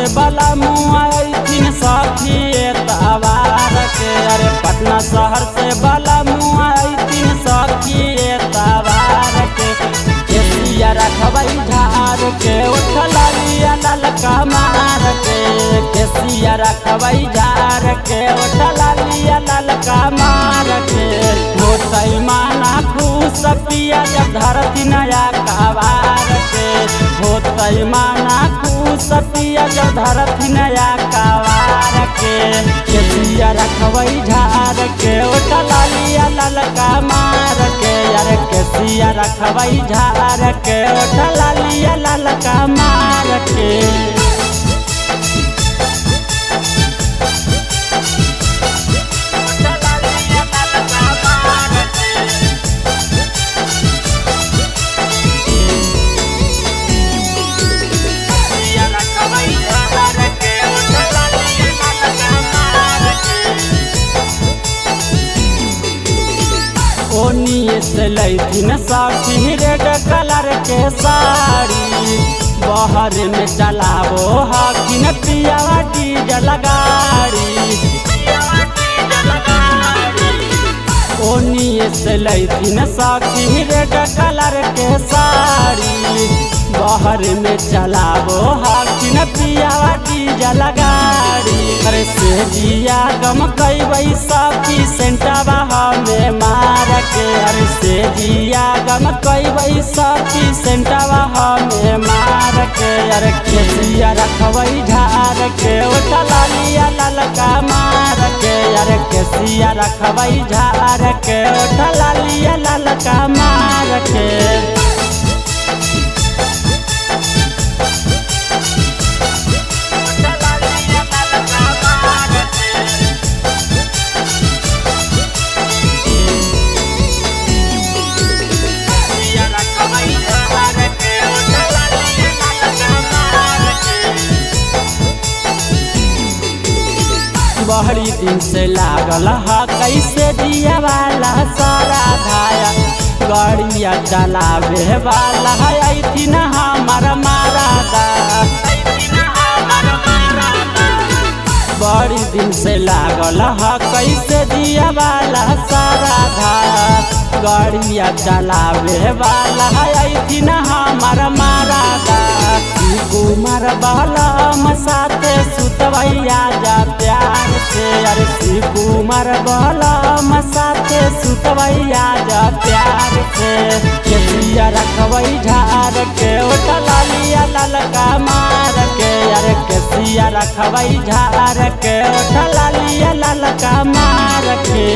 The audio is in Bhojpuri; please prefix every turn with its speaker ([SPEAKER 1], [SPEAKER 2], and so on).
[SPEAKER 1] से बला मुआइथिन सखी तवार के। अरे पटना शहर से बला मुआइथिन सखी तवार के। केसिया रखबई झार के उठला लिया ललका मार के। केसिया रखबई झार के उठला लिया ललका मार के। होतई माना खुश पिया जब धरती नया कवार के। होतई माना खुश पिया जब धरती नया कवार के। केसिया रखबई झार के उठला लिया ललका मार के। यार केसिया रखबई झार के उठला लिया ललका मार के। ओनिए से लैथिन सखी रेड कलर के साड़ी। बहर में चलाबो हकिन पियावा डीजल गाड़ी। ओनिए से लैथिन सखी रेड कलर के साड़ी। बहर में चलाबो हकिन पियावा डीजल गाड़ी। अरे से जिया गम कैबई सखी सेंटावा हमें मार के। अरे से जिया गम कैबई सखी सेंटावा हमें मार के। अरे केसिया रखबई झार के उठला लिया ललका मार के। अरे केसिया रखबई झार के उठला लिया ललका मार के। बहरी दिन से लागल हा कैसे दिया वाला सारा धाया। गाड़िया चलावे वाला है न हमार मारादा। बड़ी दिन से लागल हा कैसे दिया वाला सारा धाया। गाड़िया चलावे वाला है न हमार मारादा। कुमार बलम साथे सुतवैया जा प्यार से। अरे शिव कुमार बलम साथे सुतवैया जा प्यार से। केसिया रखबई झार के उठला लिया ललका मार के। अरे केसिया रखबई झार के उठला लिया ललका मार के।